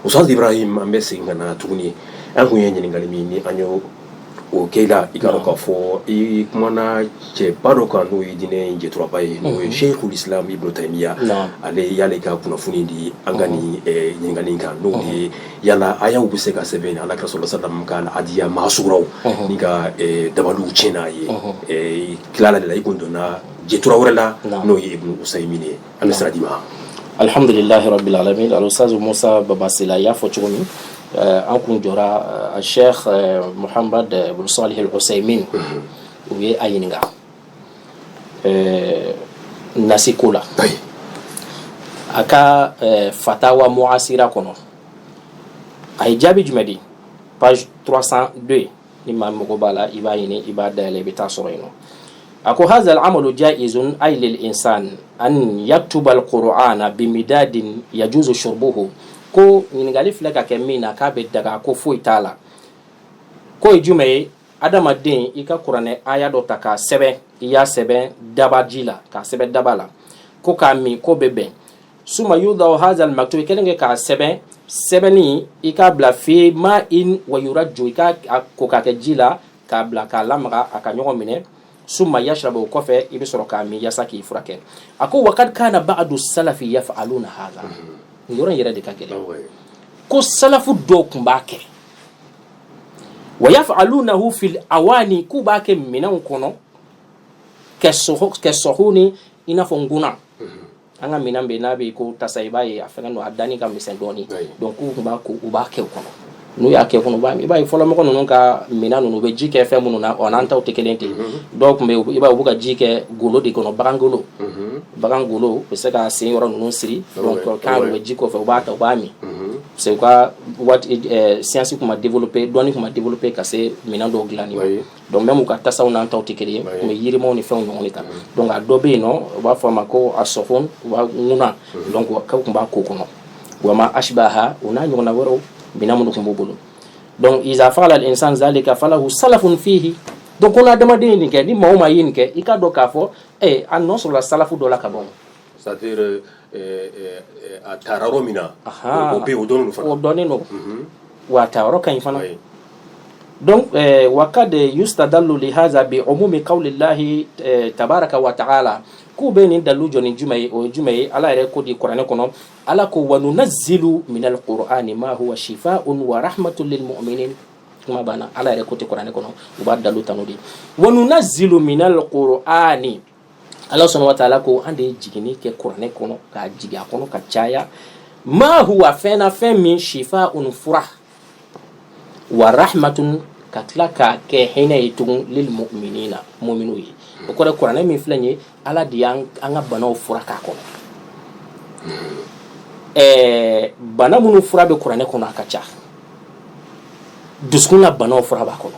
Ustaz Ibrahim an bɛ segin ka na tuguni an kun ye ɲininkali min ni an y'o o kɛ la i ka dɔn k'a fɔ i kumana cɛba dɔ kan n'o ye diinɛ jɛturaba ye n'o ye Sheikhul Islam Ibn Taymiya ale y'ale ka kunnafoni di an ka nin ɲininkali kan n'o ye yala ayaw bɛ se ka sɛbɛn Alakira sallallahu alaihi wasallam ka hadiya mahsuraw ni ka dabaliw tiɲɛna ye tilala de la i kun donna jɛtura wɛrɛ la n'o ye Ibn Usaymin ye an bɛ sira di ma. Alhamdulillahi rabbil alamin. Al-Ustaz Musa Babasila y'a fɔ cogo min an kun jɔra Sheikh Muhammad ibn Salih al-Usaymin u ye a ɲininka nasiko la a ka fatawa muasira kɔnɔ a ye jaabi jumɛn di page 302 ni maa mago b'a la i b'a ɲini i b'a dayɛlɛ i bɛ taa sɔrɔ yen nɔ. أكو هذا العمل جائز أي للإنسان أن يكتب القرآن بمداد يجوز شربه كو نينغالي فلكا كمينا كابي دغا كو فوي تالا كو يجومي أدام الدين إيكا قرآن آية دوتا كا سبه إيا سبه دابا جيلا كا سبه دابالا كو كامي كو ببين ثم يوضع هذا المكتوب كلنجي كا سبه سبني إيكا بلا في ما إن ويرجو إيكا كو كا جيلا كا بلا كا لامغا أكا نيوغو مني ثم يشرب كوفي يبصر كامي يساكي فركه اكو وقد كان بعض السلف يفعلون هذا يورن يرد كاكلي كو السلف دو كمباكه ويفعلونه في الاواني كوباكه منن كونو كسوهوني ina fonguna anga minambe nabi ko tasaibai afengano adani ka misendoni donc kuba ko ubake kono nu ya ke kono ba mi ba folo mo kono ka minanu no be jike fe munu na onanta o tekelente donc me iba buka jike golo de kono bagangolo bagangolo be se ka senyora no siri donc ka be jiko fe ba ta ba mi c'est quoi what science kuma développer doni kuma développer ka se minando glani donc même ka tasa onanta o tekele me yiri mo ni fe on ka donc a dobe no ba forma ko asofon wa nguna donc ka kuma ko kono wa ma ashbaha una nyona woro binamu kumbubulu donc iza fala al-insan zalika falahu salafun fihi donc on a demandé ni ke ni mauma yin ke ikado ka fo annon sur la salafu do la kabon c'est-à-dire a tararo mina o be o donu fa o doneno wa tawro kan fana donc wakad yustadallu li hadha bi umumi qawli Allah tabaraka wa ta'ala ku be ni dalu joni jumay o jumay ala re ko di qur'an kono ala ko wa nunazzilu min alqur'ani ma huwa shifaa'un wa rahmatun lil mu'minin kuma bana ala re ko di qur'an kono u ba dalu tanudi wa nunazzilu min alqur'ani ala subhanahu wa ta'ala ko ande jigini ke qur'an kono ka jiga kono ka chaya ma huwa fana min shifaa'un furah wa rahmatun katlaka ke hina itun lil mu'minina mu'minuyi o ko Qur'an mi flanye ala diang anga banaw furaka ko bana munu fura be Qur'an ko na kacha duskuna banaw fura ba ko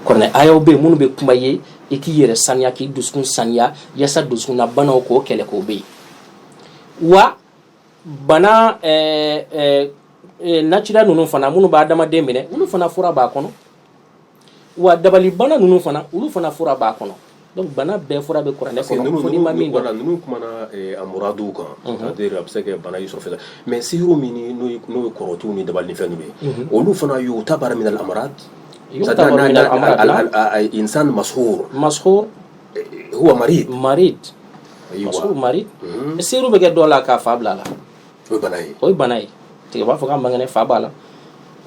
Qur'an ayo be munu be kumaye iki yere sanya ki duskun sanya yasa duskuna banaw ko kele ko be wa bana natural nunu fana munu ba dama demene ulu fana fura ba kono wa dabali bana nunu fana ulu fana fura ba kono donc bana be fura be Qur'an kono foni mami wala nunu kuma na amuradu kan c'est-à-dire abseke bana yusuf fela mais siru mini no korotu ni dabali fenu be ulu fana yu tabara min al amrad يعتبر من الأمراض إنسان مسحور هو مريض مسحور مريض سيرو بقى دولا كافابلا لا هو بناي تيجي بافوكا مانغني فابلا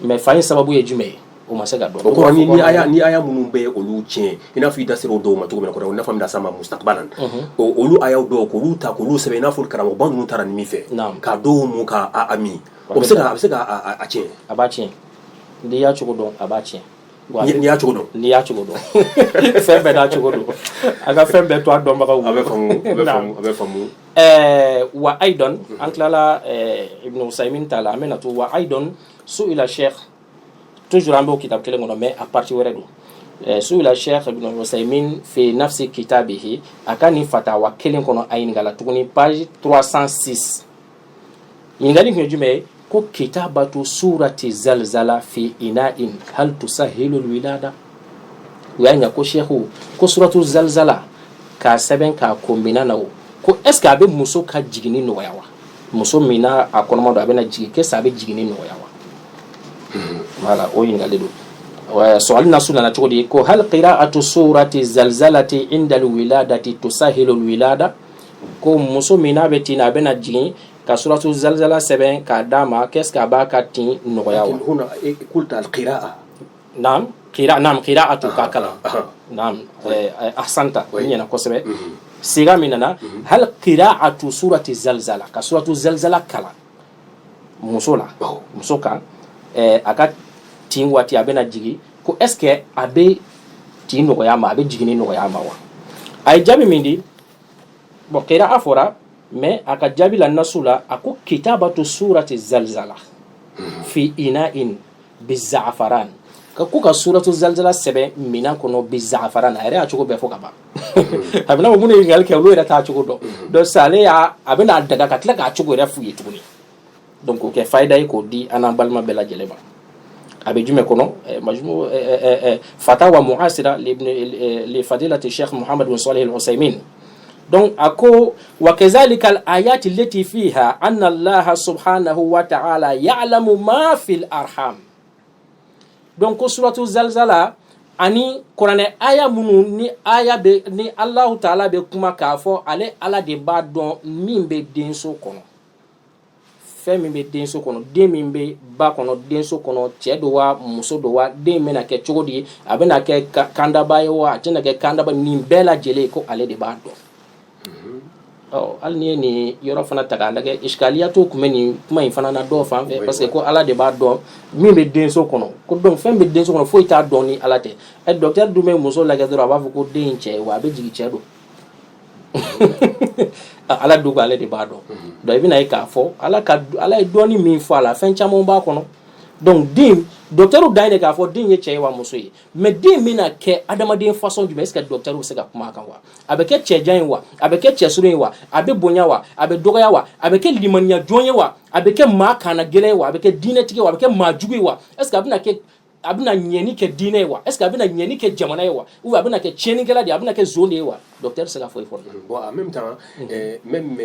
mais fayin sababu ye jume o masega do ko ni aya munun be olu tien ina fi dasiro do ma to me ko na fam da sama mustaqbalan o olu aya do ko lu ta ko lu sebe na ful karamo ban nun taran mi fe ka do mu ka ami o bisega a tien aba tien ndi ya chugo do aba tien ni ya chugo do fembe da chugo do aga fembe to adom ba abe famu wa aidan anklala ibn Usaymin tala amenatu wa aidan su'ila sheikh toujours ambo kitab kele ngono mais à partir weredu su'ila sheikh ibn Usaymin fi nafsi kitabihi akani fatawa kele ngono ayin gala tuguni page 306 ingali ngejume ko kitabatu surati zalzala fi ina'in hal tusahilu alwilada wanya ko sheikhu ko suratu zalzala ka seben ka kombina nawo ko est-ce que abe muso ka jigini no yawa muso min n'a a kɔnɔma don a bɛna jigin qu'est-ce que a bɛ jiginni nɔgɔya wa voilà o ɲininkali don سؤال ناسونا نتقولي كو هل قراءة سورة زلزلة عند الولادة تسهل الولادة كو مسومينا بتينا بنا جين كسورة الزلزلة سبعين كداما كيس كباكا تين نغياوا هنا قلت القراءة نعم قراءة كاكلا نعم أحسنت نينا كوسبه سيغا مننا هل قراءة سورة الزلزلة كسورة الزلزلة كلا مسوكا أكاد tin wati abena jigi ko est ce que abe tin no yama abe jigini no yama wa ay jabi mindi bo kira afora mais aka jabi la nasula ako kitabatu surati zalzala fi ina'in biza'faran ka ku ka suratu zalzala sebe mina kono biza'faran ayre a chugo be foka ba abena mo mune ngal ke lo ira ta chugo do sale ya abena daga ka tla ka chugo ira fuyi tuguni donc ko ke faida ko di ana balma bela jeleba أبي جمع كنو مجموع فتاوى معاصرة لفضيلة الشيخ محمد بن صالح العثيمين دون أكو وكذلك الآيات التي فيها أن الله سبحانه وتعالى يعلم ما في الأرحام دون سورة الزلزلة أني قرآن آية منو ني آية ني الله تعالى بكما كافو على دي بعد دون مين بدينسو كنو fɛn min bɛ denso kɔnɔ den min bɛ ba kɔnɔ denso kɔnɔ cɛ do wa muso do wa den bɛna kɛ cogo di a bɛna kɛ kandaba ye wa a tɛna kɛ kandaba nin bɛɛ lajɛlen ko ale de b'a dɔn hali ni ye nin yɔrɔ fana ta k'a lajɛ iskaliya to tun bɛ nin kuma in fana na dɔw fan fɛ parce que ko ala de b'a dɔn min bɛ denso kɔnɔ ko donc fɛn bɛ denso kɔnɔ foyi t'a dɔn ni ala tɛ docteur dun bɛ muso lajɛ dɔrɔn a b'a fɔ ko den in cɛ ye wa a bɛ jigin cɛ do ala dugu ale de b'a dɔn donc i bɛna ye k'a fɔ ala ye dɔɔni min fɔ a la fɛn caman b'a kɔnɔ donc den docteur dan ye k'a fɔ den ye cɛ ye wa muso ye mais den bɛna kɛ adamaden façon jumɛn est ce que docteur bɛ se ka kuma a kan wa a bɛ kɛ cɛjan ye wa a bɛ kɛ cɛsuru ye wa a bɛ bonya wa a bɛ dɔgɔya wa a bɛ kɛ limaniya jɔn ye wa a bɛ kɛ maa kana gɛlɛn ye wa a bɛ kɛ diinɛtigi ye wa a bɛ kɛ maa jugu ye wa est ce que a bɛna kɛ a bɛna ɲɛni kɛ diinɛ ye wa est ce que a bɛna ɲɛni kɛ jamana ye wa ou bien a bɛna kɛ tiɲɛnikɛla de ye a bɛna kɛ zone de ye wa docteur se ka fɔ i fɔ bon en même temps même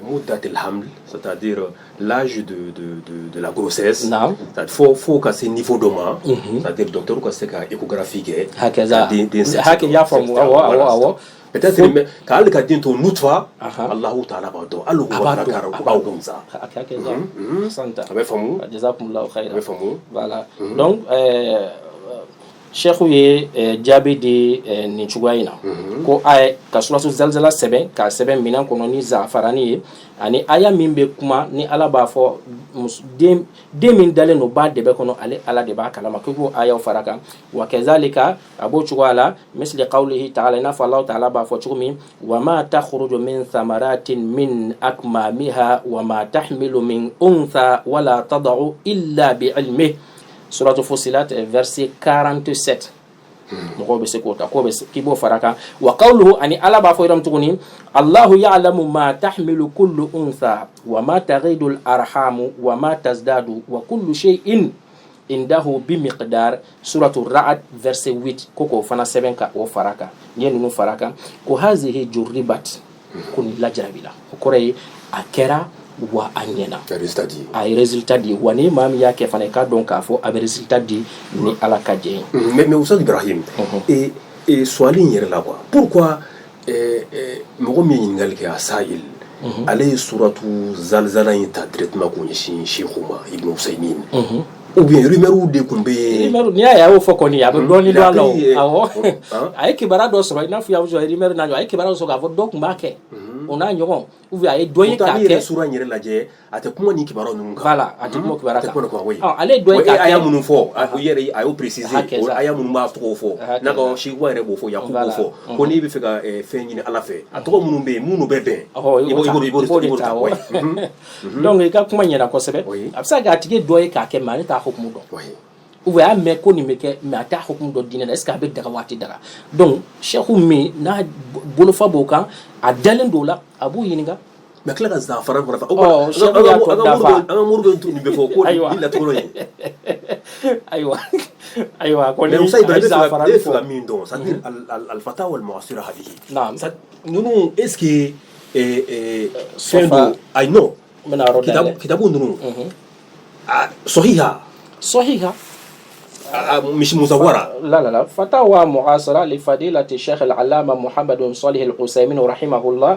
muddat al-haml c'est-à-dire l'âge de la grossesse faut qu'à ce niveau de ma c'est-à-dire docteur ka se ka échographie kɛ hakaza hakaza famu awo peut-être k'ale ka den to nutfa Allahu ta'ala b'a dɔn hali o b'a kara o b'a dɔn sa hakaza santa a bɛ faamu jazakumullahu khairan a bɛ faamu voilà donc Cheikhu ye jaabi di nin cogoya in na ko a ka suratu zalzala sɛbɛn k'a sɛbɛn minɛn kɔnɔ ni zafarani ye ani aya min bɛ kuma ni ala b'a fɔ den min dalen don ba dɛbɛ kɔnɔ ale ala de b'a kalama k'i b'o ayaw fara kan wa kazalika a b'o cogoya la misli qawlihi ta'ala i n'a fɔ Alahu ta'ala b'a fɔ cogo min wa ma takhruju min thamaratin min akmamiha wa ma tahmilu min untha wala tada'u illa bi'ilmihi Suratu Fussilat verset 47 mɔgɔw bɛ se k'o ta k'i b'o fara kan wa qawluhu ani ala b'a fɔ yɔrɔ min tuguni Allahu ya'lamu ma tahmilu kullu untha wa ma taghidu al-arhamu wa ma tazdadu wa kullu shay'in indahu bimiqdar Suratu Ra'd verset 8 k'o fana sɛbɛn ka o fara kan n'i ye ninnu fara kan ko hazihi jurribat ko nin lajarabila o kɔrɔ ye a kɛra wa a ɲɛna a ye résultat di wa ni maa min y'a kɛ fana i k'a dɔn k'a fɔ a bɛ résultat di ni ala ka jɛ ye mais Oustaz Ibrahim suali in yɛrɛ la quoi pourquoi mɔgɔ min ye ɲininkali kɛ a sa'il ale ye suratu zalzala in ta directement k'o ɲɛsin Cheikhu ma Ibn Usaymin ou bien rumeur de kun bɛ yen rumeur n'i y'a ye a y'o fɔ kɔni a bɛ dɔɔni dɔn a la o awɔ a ye kibaruya dɔ sɔrɔ i n'a fɔ y'a fɔ rumeur n'a ɲɔgɔn a ye kibaruya dɔ sɔrɔ k'a fɔ dɔ tun b'a kɛ o n'a ɲɔgɔn ou bien a ye dɔ ye k'a kɛ sura in yɛrɛ lajɛ a tɛ kuma ni kibaruya ninnu kan voilà a tɛ kuma kibaruya kan ale ye dɔ ye k'a kɛ a y'a minnu fɔ o yɛrɛ a y'o préciser a y'a minnu b'a tɔgɔ fɔ n'a ka Cheikhu yɛrɛ b'o fɔ Yakubu b'o fɔ ko n'i bɛ fɛ ka fɛn ɲini ala fɛ a tɔgɔ minnu bɛ yen minnu bɛ bɛn i b'o ta donc i ka kuma ɲɛna kosɛbɛ a bɛ se ka kɛ a tigi dɔ ye k'a kɛ mais ale t'a hukumu dɔn ou bien a y'a mɛn ko nin bɛ kɛ mais a t'a hukumu dɔn diinɛ na est ce que a bɛ daga waati daga donc Cheikhu min n'a bolofa b'o kan a dalen don o la a b'o ɲininka mais tila ka zafaran fana fɔ an ka muru bɛ nin bɛ fɔ ko ni latɔgɔ ye ayiwa ko mais Musa Ibrahim bɛ fɛ ka min dɔn c'est-à-dire al-fatawa al-mu'asira hadihi ninnu est ce que fɛn do ayi non من أرد كتاب نونو صحيحة مش مزورة. لا فتاوى معاصرة لفضيلة الشيخ العلامة محمد صالح العثيمين رحمه الله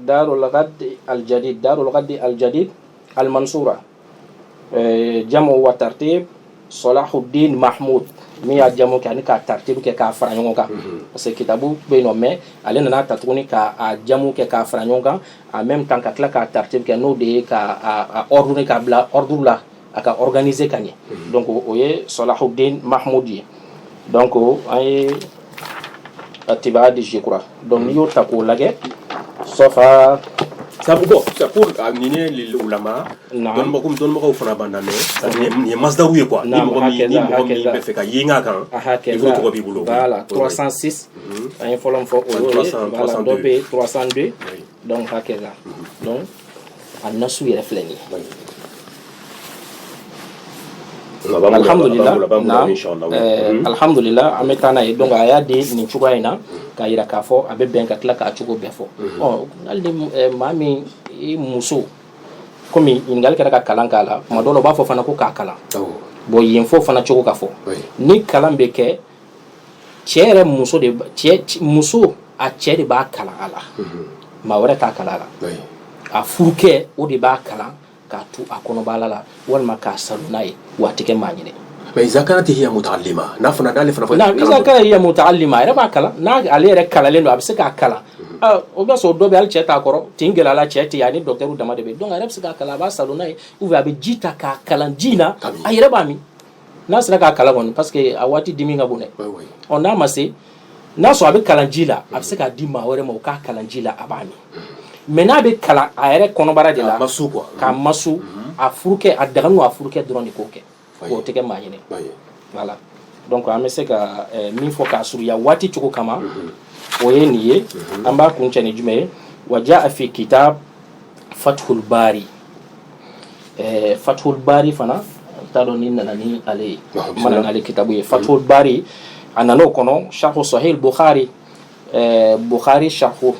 دار الغد الجديد المنصورة جمع وترتيب صلاح الدين محمود ميا جمع كأني كترتيب كافرانيونغا parce que kitabu beno me ale nana tatuni ka jamu ke kafranyonga en même temps ka kla ka tartib ke no de ka ordre ka bla ordre la aka organiser kanye donc oye Salahuddin Mahmoudi donc ay atiba di je crois donc yo tako lage sofa ça pour amener les ulama don mo fana bandane ça ni masdaru quoi ni mo mi be fe ka yinga kan il faut to bibulo voilà 306 ay folom fo voilà dobe 302 donc hakeza donc annasu yere fleni alhamdulillah alhamdulillah ametana donc aya de ni chugaina ka ira ka fo abe ben ka kla ka chugo be fo aldi mami muso komi ingal ka kalan kala ma dolo ba fo fana ko ka kala bo yin fo fana chugo ka fo ni kalan be ke chere muso de muso a chere ba kala ala ma wara ta kala ala a furuke o de ba kala ka tu akono balala wal makasal nay watike manyine mais iza kanat hiya mutallima nafna dal fana na iza kanat hiya mutallima ira ba kala na ale kala lendo abse ka kala o be so do be al cheta koro tingela la cheti yani docteur dama de be donc arab se ka kala ba salonay ou va be jita ka kala jina ayira ba mi na sira ka kala gon parce que awati diminga bone on a massé na so abe kala jila abse ka dima wore mo ka kala jila abami mena be kala ayere kono bara de la masu quoi ka masu a furuke a daganu a furuke drone ko ke ko tege manyine voilà donc amese ka min fo ka suriya wati chuko kama oyeniye amba kunchani jume wajaa fi kitab fathul bari fana tado ni nani ale mana ale kitabu ye fathul bari anano kono sharh sahih bukhari bukhari sharhu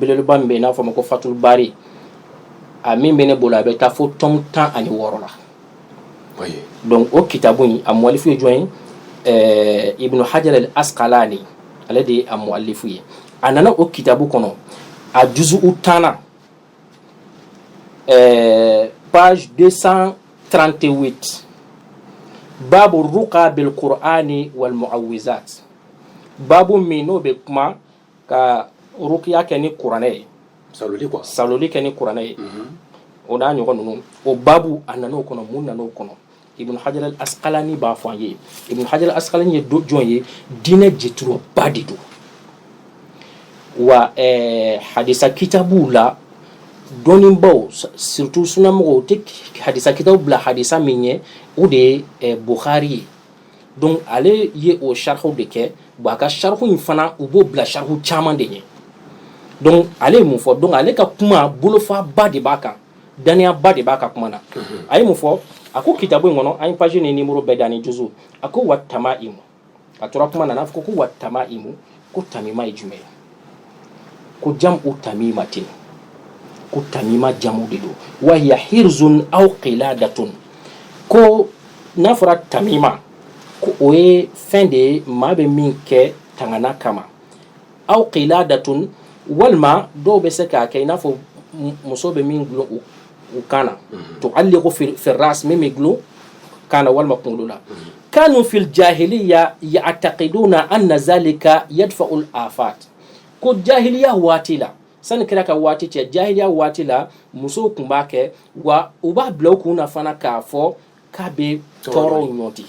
bilal bambe na fama ko fatul bari ami bene bola be ta fo tom tan ani worola donc o kitabuni amwalifu join ibn hajar al asqalani alade amwalifu anana o kitabu kono a juzu utana page 238 babu ruqa bil qur'ani wal muawwizat babu mino be kuma ka ruqya keni qur'ane saloli keni qur'ane ona nyogo nunu o babu anano kono mun nano kono ibn hajar al asqalani ba foye ibn hajar al asqalani do jonye dina jetro badidu wa hadisa kitabu la donin baw surtout sunamo te hadisa kitabu la hadisa minye ou de bukhari donc ale ye o sharhu de ke ba ka sharhu infana ubo bla sharhu chaman de nye donc ale mu fo donc ale ka kuma bolofa ba de baka dania ba de baka kuma na ay mu fo ako kitabu ngono ay page ni numéro bedani juzu ako watamaimu atura kuma na nafko ko watamaimu ko tamima ijume ko jam'u tamimatin ko tamima jamu dido wa hiya hirzun aw qiladatun ko nafra tamima ko oye fin de mabe minke tangana kama aw qiladatun walma do be seka kay nafo musobe min glo ukana tualliqu fi ras mimiglu kana walma qulula kanu fil jahiliya ya'taqiduna anna zalika yadfa'u al-afat ko jahiliya watila san kira ka wati ce jahiliya watila muso kumbake wa uba bloku na fana ka fo kabe toro nyoti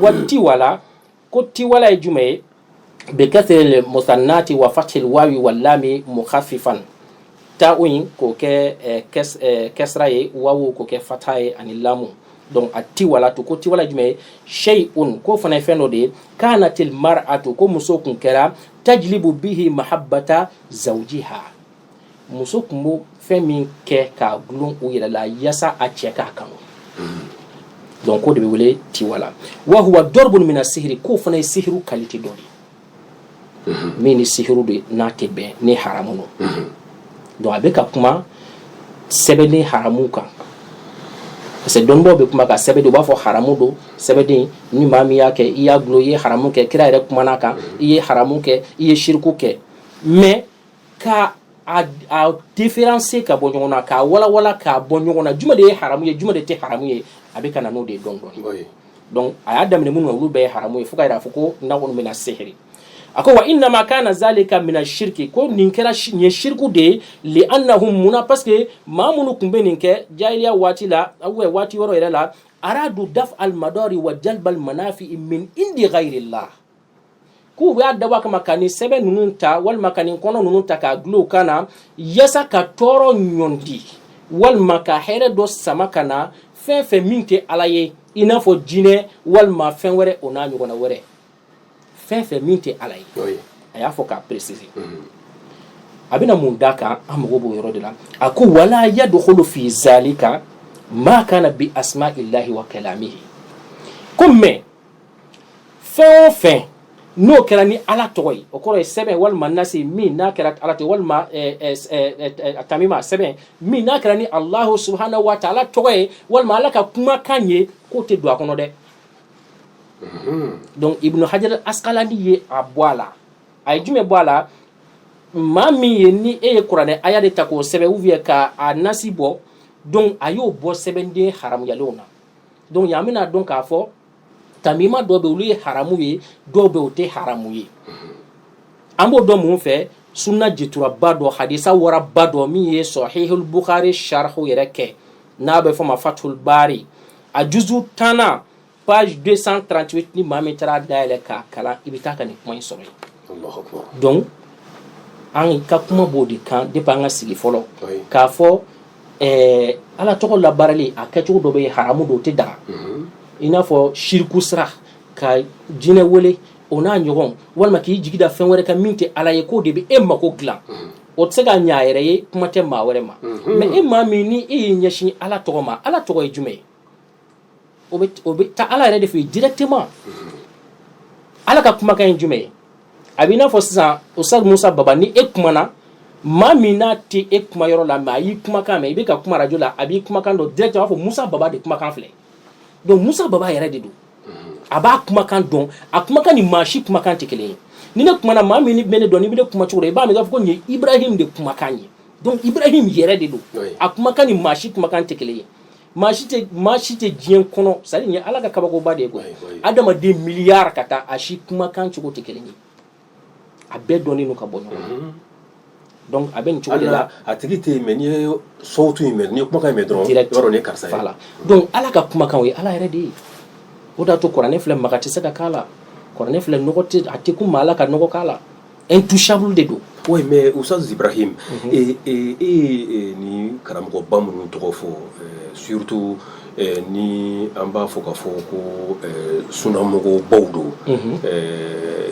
wati wala ko ti wala jume be kathil musannati wa fathil wawi wal lami mukhaffifan ta'uin ko ke kasraye wawu ko ke fataye anilamu donc ati wala to ko ti wala jume shay'un ko fana feno de kanatil mar'atu ko muso kun kera tajlibu bihi mahabbata zawjiha muso kun femi ke ka glun u yela la yasa a cheka kan donc ko de be wele ti wala wa huwa darbun min as-sihri ko fana sihru qualité dodi mini sihru de na tebe ni haramuno donc a bɛ ka kuma sɛbɛden haramu kan parce que dɔnnibaaw bɛ kuma ka sɛbɛden u b'a fɔ haramu don sɛbɛden ni maa min y'a kɛ i y'a gulo i ye haramu kɛ kira yɛrɛ kumana kan i ye haramu kɛ i ye shiriku kɛ mais ka a différencier ka bɔ ɲɔgɔn na k'a walawala k'a bɔ ɲɔgɔn na juma de ye haramu ye juma de tɛ haramu ye a bɛ ka na n'o de ye dɔɔni dɔɔni donc a y'a daminɛ minnu na olu bɛɛ ye haramu ye fo ka yira fɔ ko n'a kɔni bɛna seheri a ko wa innama kana zalika mina shirki ko nin kɛra nin ye shirku de ye li annahum muna parce que maa minnu tun bɛ nin kɛ jahiliya waati la waati wɛrɛ yɛrɛ la aradu daf al madari wa jalbal manafi min indi ghayrillah k'u b'a dabɔ kama ka nin sɛbɛn ninnu ta walima ka nin kɔnɔ ninnu ta k'a gulon kan na yasa ka tɔɔrɔ ɲɔndi walima ka hɛrɛ dɔ sama ka na fɛn fɛn min tɛ ala ye i n'a fɔ jinɛ walima fɛn wɛrɛ o n'a ɲɔgɔnna wɛrɛ fɛn fɛn min tɛ ala ye a y'a fɔ k'a préciser a bɛna mun d'a kan an mago b'o yɔrɔ de la a ko wala yadkhulu fi zalika ma kana bi asma'illahi wa kalamihi ko mais fɛn o fɛn n'o kɛra ni ala tɔgɔ ye o kɔrɔ ye sɛbɛn walima nasi min n'a kɛra ala tɔgɔ walima tamima sɛbɛn min n'a kɛra ni Allahu subhanahu wa ta'ala tɔgɔ ye walima ala ka kumakan ye k'o tɛ don a kɔnɔ dɛ donc Ibn Hajar Asqalani ye a bɔ a la a ye jumɛn bɔ a la maa min ye ni e ye kuranɛ aya de ta k'o sɛbɛn ou bien ka a nasi bɔ donc a y'o bɔ sɛbɛnden haramuyalenw na donc yan bɛna dɔn k'a fɔ tamima dɔw bɛ olu ye haramu ye dɔw bɛ o tɛ haramu ye an b'o dɔn mun fɛ sunna jituraba dɔ hadisa waraba dɔ min ye Sahihul Bukhari sharhu yɛrɛ kɛ n'a bɛ fɔ ma Fathul Bari a juzu 10 page 238 ni maa min taara dayɛlɛ k'a kalan i bɛ taa ka nin kuma in sɔrɔ yen donc an ka kuma b'o de kan depuis an ka sigi fɔlɔ k'a fɔ ala tɔgɔ labaarali a kɛcogo dɔ bɛ yen haramu dɔ o tɛ daga i n'a fɔ shiriku sira ka jinɛ wele o n'a ɲɔgɔn walima k'i jigi da fɛn wɛrɛ kan min tɛ ala ye k'o de bɛ e mako dilan o tɛ se ka ɲɛ a yɛrɛ ye kuma tɛ maa wɛrɛ ma mais e maa min ni e y'i ɲɛsin ala tɔgɔ ma ala tɔgɔ ye jumɛn ye o bɛ taa ala yɛrɛ de fɛ yen directement ala ka kumakan ye jumɛn ye a b'i n'a fɔ sisan Ustaz Musa Baba ni e kumana maa min n'a tɛ e kuma yɔrɔ la mais a y'i kumakan mɛn i bɛ ka kuma radio la a b'i kumakan dɔ directement a b'a fɔ Musa Baba de kumakan filɛ donc Musa Baba yɛrɛ de don a b'a kumakan dɔn a kumakan ni maa si kumakan tɛ kelen ye ni ne kumana maa min bɛ ne dɔn ni bɛ ne kuma cogo dɔ i b'a mɛn k'a fɔ ko nin ye Ibrahim de kumakan ye donc Ibrahim yɛrɛ de don a kumakan ni maa si kumakan tɛ kelen ye maa si tɛ diɲɛ kɔnɔ c'est à dire nin ye ala ka kabakoba de ye quoi adamaden miliyari ka taa a si kumakan cogo tɛ kelen ye a bɛɛ dɔnnen don ka bɔ ɲɔgɔn na donc a bɛ nin cogo de la a tigi tɛ yen mais n'i ye sɔwtu in mɛn n'i ye kumakan in mɛn dɔrɔn yɔrɔ ni karisa ye voilà donc ala ka kumakan o ye ala yɛrɛ de ye o de y'a to kuranɛ filɛ maga tɛ se ka k'a la kuranɛ filɛ nɔgɔ tɛ a tɛ kun maa la ka nɔgɔ k'a la intouchable de don. Oui, mais Oustaz Ibrahim ni karamɔgɔba minnu tɔgɔ fɔ surtout ni an b'a fɔ ka fɔ ko sunnamɔgɔbaw don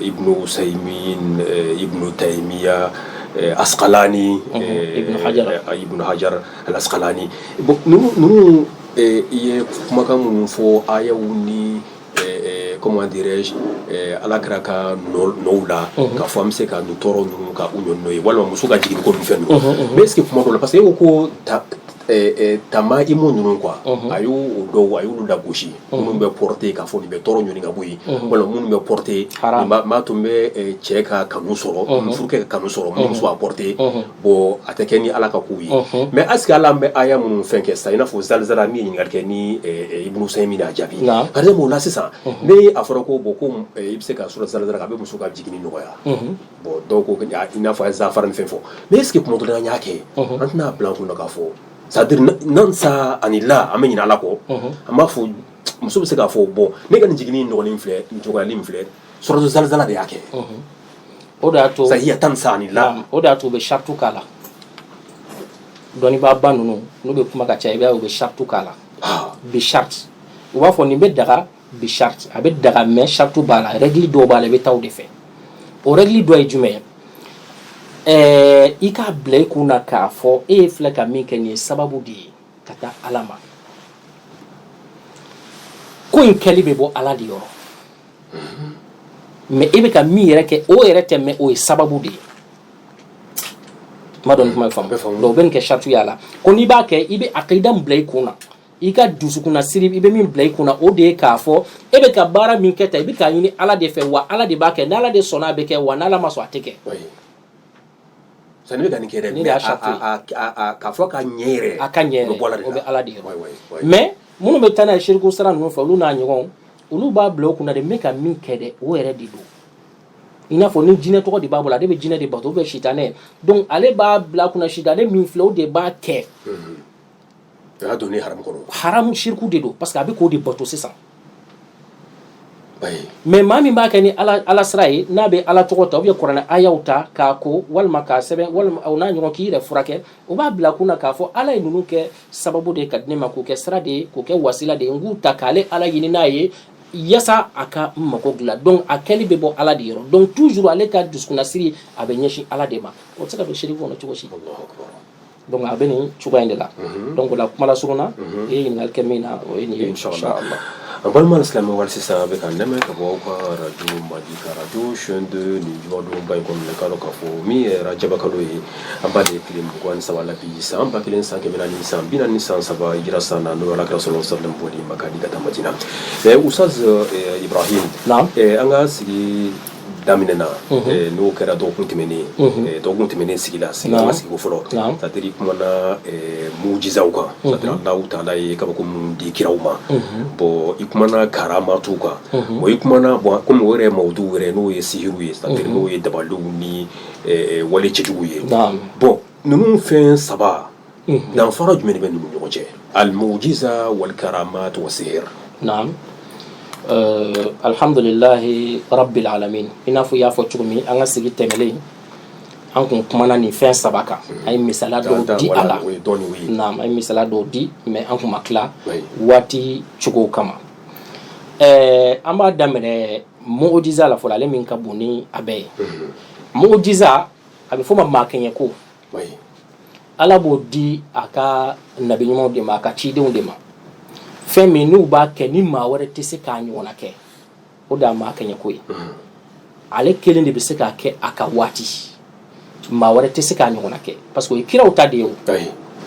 Ibn Usaymin Ibn Taymiya Asqalani Ibn Hajar al-Asqalani bon ninnu ye kumakan minnu fɔ ayaw ni comment dirais-je ala kɛra ka nɔw la k'a fɔ an bɛ se ka nin tɔɔrɔ ninnu ka u ɲɔni n'o ye walima muso ka jigin ko nin fɛn ninnu mais est-ce que kuma dɔ la parce que e ko ko tama imo ninnu quoi a y'o dɔw a y'olu lagosi minnu bɛ porter k'a fɔ nin bɛ tɔɔrɔ ɲɔni ka bɔ yen walima minnu bɛ porter maa tun bɛ cɛ ka kanu sɔrɔ furukɛ ka kanu sɔrɔ minnu muso a porter bon a tɛ kɛ ni ala ka kow ye mais est-ce que ala bɛ aya minnu fɛn kɛ sisan i n'a fɔ zalizala min ye ɲininkali kɛ ni Ibn Usaymin a jaabi par exemple o la sisan ne a fɔra ko bon ko i bɛ se ka sɔrɔ zalizala a bɛ muso ka jiginni nɔgɔya bon dɔw ko i n'a fɔ a ye zafara ni fɛn fɔ mais est-ce que kuma dɔ la an y'a kɛ an tɛna bila an kunna k'a fɔ c'est-à-dire nan sa ani la an bɛ ɲinɛ ala kɔ an b'a fɔ muso bɛ se k'a fɔ bon ne ka nin jiginni nɔgɔlen filɛ nin cogoyali min filɛ sɔrɔto zalizala de y'a kɛ o de y'a to sahiya tan sa ani la o de y'a to u bɛ sartu k'a la dɔnnibaa ba ninnu n'u bɛ kuma ka caya i b'a ye u bɛ sartu k'a la bi charte u b'a fɔ nin bɛ daga bi charte a bɛ daga mais sartu b'a la règle dɔw b'a la i bɛ taa o de fɛ o règle dɔ ye jumɛn ye i k'a bila i kun na k'a fɔ e ye filɛ ka min kɛ nin ye sababu de ye ka taa ala ma ko in kɛli bɛ bɔ ala de yɔrɔ mais e bɛ ka min yɛrɛ kɛ o yɛrɛ tɛ mɛ o ye sababu de ye ma dɔn kuma faamu donc ben ke shartu yala ko ni ba ke ibe aqida mblay kuna i ka dusukuna siri i be min bila i kunna o de ye k'a fɔ e bɛ ka baara min kɛ ta i bɛ k'a ɲini ala de fɛ wa ala de b'a kɛ n'ala de sɔnna a bɛ kɛ wa n'ala ma sɔn a tɛ kɛ. sani bɛ ka nin kɛ dɛ mais k'a fɔ ka ɲɛ yɛrɛ a ka ɲɛ yɛrɛ o bɛ ala de yɔrɔ mais minnu bɛ taa n'a ye siriku sira ninnu fɛ olu n'a ɲɔgɔn olu b'a bila o kunna de n bɛ ka min kɛ dɛ o yɛrɛ de don i n'a fɔ ni jinɛ tɔgɔ de b'a bolo ale bɛ jinɛ de bato ou bien sitanɛ donc ale b'a bila kunna sitanɛ min filɛ o de b'a kɛ. haram shirku de do parce que a bɛ k'o de bato sisan mais maa min b'a kɛ ni ala sira ye n'a bɛ ala tɔgɔ ta ou bien kuranɛ ayaw ta k'a ko walima k'a sɛbɛn walima o n'a ɲɔgɔn k'i yɛrɛ furakɛ o b'a bila kunna k'a fɔ ala ye ninnu kɛ sababu de ye ka di ne ma k'o kɛ sira de ye k'o kɛ wasila de ye n k'u ta k'ale ala ɲini n'a ye yasa a ka mago dilan donc a kɛli bɛ bɔ ala de yɔrɔ donc toujours ale ka dusukunnasiri a bɛ ɲɛsin ala de ma o tɛ se ka don shirku kɔnɔ cogo si. donc a bɛ nin cogoya in de la donc o la kuma lasurunna i ye ɲininkali kɛ min na o ye nin ye inshallah. An balima alisilamɛ wali sisan a bɛ ka nɛmɛ ka bɔ aw ka radio Madi ka radio chaîne 2 nin jumadonba in kɔnɔna k'a dɔn k'a fɔ min ye rajaba kalo ye an b'a de tile 23 la bi san 1443 san 43 hijira san na n'o ye alakira sɔlɔlɔhu alayhi wa sallam bɔli Maka di ka taa Madina Ustaz Ibrahim an ka sigi daminɛna n'o kɛra dɔgɔkun tɛmɛnen sigi la sigi an ka sigi ko fɔlɔ c'est-à-dire kumana mujizaw kan c'est-à-dire Allahu taala ye kabako mun di kiraw ma bon i kumana karamatu kan bon i kumana bon comme o yɛrɛ mawdu yɛrɛ n'o ye sihiru ye c'est-à-dire n'o ye dabaliw ni wale cɛjugu ye bon ninnu fɛn saba danfara jumɛn de bɛ ninnu ɲɔgɔn cɛ al-mujiza wal karamat wa sihir. Alhamdulillahi rabbil alamin i n'a fɔ i y'a fɔ cogo min an ka sigi tɛmɛlen an kun kumana nin fɛn saba kan an ye misaliya dɔw di a la naam an ye misaliya dɔw di mais an kun ma tila waati cogow kama an b'a daminɛ mujiza la fɔlɔ ale min ka bon ni a bɛɛ ye mujiza a bɛ fɔ ma maakɛɲɛ ko ala b'o di a ka nabiɲumanw de ma a ka cidenw de ma fɛn min n'u b'a kɛ ni maa wɛrɛ tɛ se k'a ɲɔgɔnna kɛ o de y'a maa kɛɲɛ ko ye ale kelen de bɛ se k'a kɛ a ka waati maa wɛrɛ tɛ se k'a ɲɔgɔnna kɛ parce que o ye kiraw ta de ye o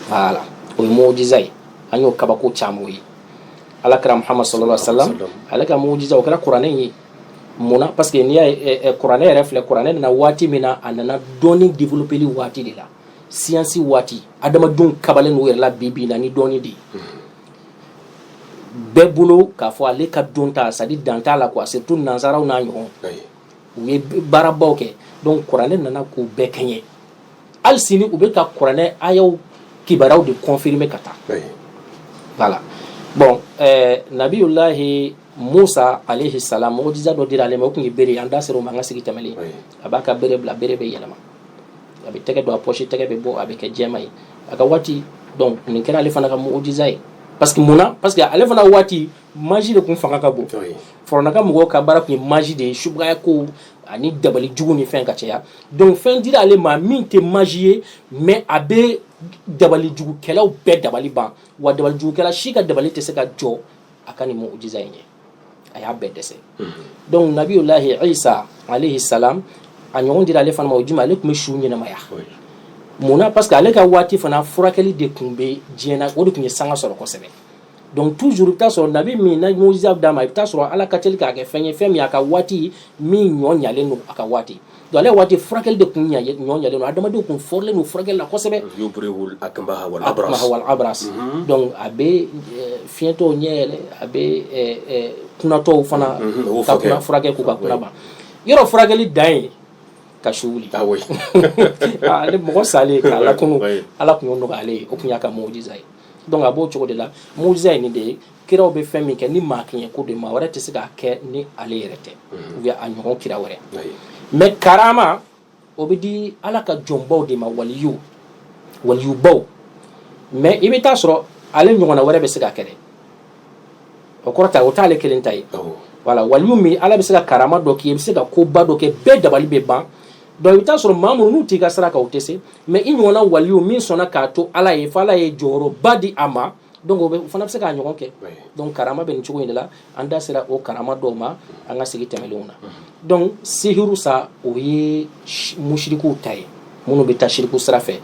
voilà o ye mujiza ye an y'o kabako caman ye alakira Muhammad sallallahu alaihi wa sallam ale ka mujiza o kɛra kuranɛ ye mun na parce que n'i y'a ye kuranɛ yɛrɛ filɛ kuranɛ nana waati min na a nana dɔɔni développeli waati de la siyansi waati adamadenw kabalen n'u yɛrɛ la bi na ni dɔɔni de ye bɛɛ bolo k'a fɔ ale ka don ta c'est à dire dan t'a la quoi surtout nansaraw n'a ɲɔgɔn u ye baarabaw kɛ donc kuranɛ nana k'u bɛɛ kɛɲɛ hali sini u bɛ ka kuranɛ ayaw kibaruyaw de confirmer ka taa voilà bon nabiyulahi Musa alayhi salam mujiza dɔ dira ale ma o tun ye bere an da sera o ma an ka sigi tɛmɛlen a b'a ka bere bila bere bɛ yɛlɛma a bɛ tɛgɛ don a poche tɛgɛ bɛ bɔ a bɛ kɛ jɛma ye a ka waati donc nin kɛra ale fana ka mujiza ye parce que munna parce que ale fana waati magie de kun fanga ka bon fornaka mɔgɔw ka baara kun ye magie de ye subaya ko ani dabali jugu ni fɛn ka caya donc fɛn dira ale ma min tɛ magie ye mais a bɛ dabali jugukɛlaw bɛɛ dabali ban wa dabali jugukɛla si ka dabali tɛ se ka jɔ a ka nin mujiza in ye a y'a bɛɛ dɛsɛ donc nabiyulahi Isa alayhi salam a ɲɔgɔn dira ale fana ma o jumɛn ale tun bɛ su ɲɛnamaya munna parce que ale ka waati fana furakɛli de tun bɛ diɲɛ na o de tun ye sanga sɔrɔ kosɛbɛ donc toujours i bɛ taa sɔrɔ nabi min na mujiza d'a ma i bɛ taa sɔrɔ ala ka teli k'a kɛ fɛn ye fɛn min a ka waati min ɲɔ ɲalen don a ka waati donc ale waati furakɛli de tun ɲɔ ɲalen don adamadenw tun fɔrilen don furakɛli la kosɛbɛ akmaha wal abras donc a bɛ fiɲɛtɔw ɲɛ yɛlɛ a bɛ kunatɔw fana ka kuna furakɛ k'u ka kuna ban yɔrɔ furakɛli dan ye ka su wuli ale mɔgɔ salen ka ala kunu ala tun y'o nɔgɔya ale ye o tun y'a ka mujiza ye donc a b'o cogo de la mujiza ye nin de ye kiraw bɛ fɛn min kɛ ni maa kɛɲɛ ko de maa wɛrɛ tɛ se k'a kɛ ni ale yɛrɛ tɛ ou bien a ɲɔgɔn kira wɛrɛ mais karama o bɛ di ala ka jɔnbaw de ma waliyubaw mais i bɛ taa sɔrɔ ale ɲɔgɔnna wɛrɛ bɛ se k'a kɛ dɛ o kɔrɔ ta o t'ale kelen ta ye voilà waliyu min ala bɛ se ka karama dɔ k'i ye i bɛ se ka koba dɔ kɛ bɛɛ dabali bɛ ban donc i bɛ taa sɔrɔ maa minnu n'u t'i ka sira kan o tɛ se mais i ɲɔgɔnna waliyu min sɔnna k'a to ala ye fɔ ala ye jɔyɔrɔba di a ma donc o fana bɛ se k'a ɲɔgɔn kɛ donc karama bɛ nin cogo in de la an da sera o karama dɔw ma an ka sigi tɛmɛlenw na donc sihiru sa o ye mushrikiw ta ye minnu bɛ taa shiriku sira fɛ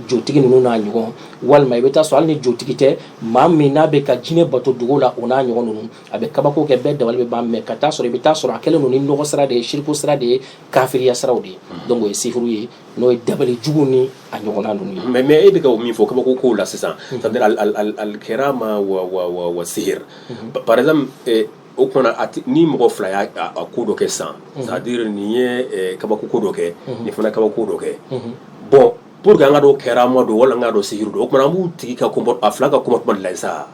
jotigi ninnu n'a ɲɔgɔn walima i bɛ taa sɔrɔ hali ni jotigi tɛ maa min n'a bɛ ka jinɛ bato dugu la o n'a ɲɔgɔn ninnu a bɛ kabako kɛ bɛɛ dabali bɛ ban mɛ ka taa sɔrɔ i bɛ taa sɔrɔ a kɛlen don ni nɔgɔ sira de ye shiriku sira de ye kafiriya siraw de ye donc o ye sihiru ye n'o ye dabali jugu ni a ɲɔgɔnna ninnu ye mais e bɛ ka o min fɔ kabako kow la sisan c'est-à-dire al-kirama wa sihir par exemple o kumana ni mɔgɔ fila y'a ko dɔ kɛ sisan c'est-à-dire nin ye kabako ko dɔ kɛ nin fana kabako dɔ kɛ bon pour que an ka dɔn kɛrama don wala an ka dɔn sihiru don o kumana an b'u tigi ka a fila ka comportement de la sa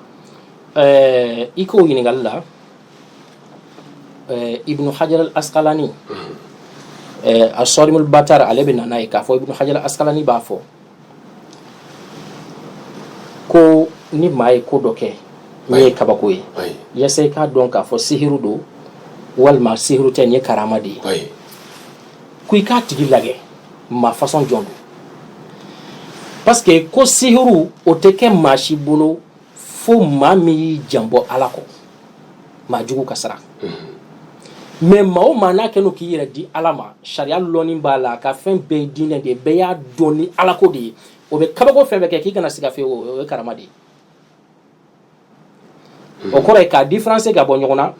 i k'o ɲininkali la ibnu hajar al-asqalani a sorimul batar ale bɛ nana ye k'a fɔ ibnu hajar al-asqalani b'a fɔ ko ni maa ye ko dɔ kɛ min ye kabako ye yasa i k'a dɔn k'a fɔ sihiru don walima sihiru tɛ nin ye karama de ye ko i k'a tigi lajɛ maa façon jɔn don parce que ko sihiru o tɛ kɛ maa si bolo fo maa min y'i janbɔ ala kɔ maa jugu ka sira mais maa o maa n'a kɛn'o k'i yɛrɛ di ala ma sariya lɔnni b'a la ka fɛn bɛɛ ye diinɛ de ye bɛɛ y'a dɔn ni ala ko de ye o bɛ kabako fɛn bɛɛ kɛ k'i kana siga fiyewu o ye karama de ye o kɔrɔ ye k'a différence ka bɔ ɲɔgɔn na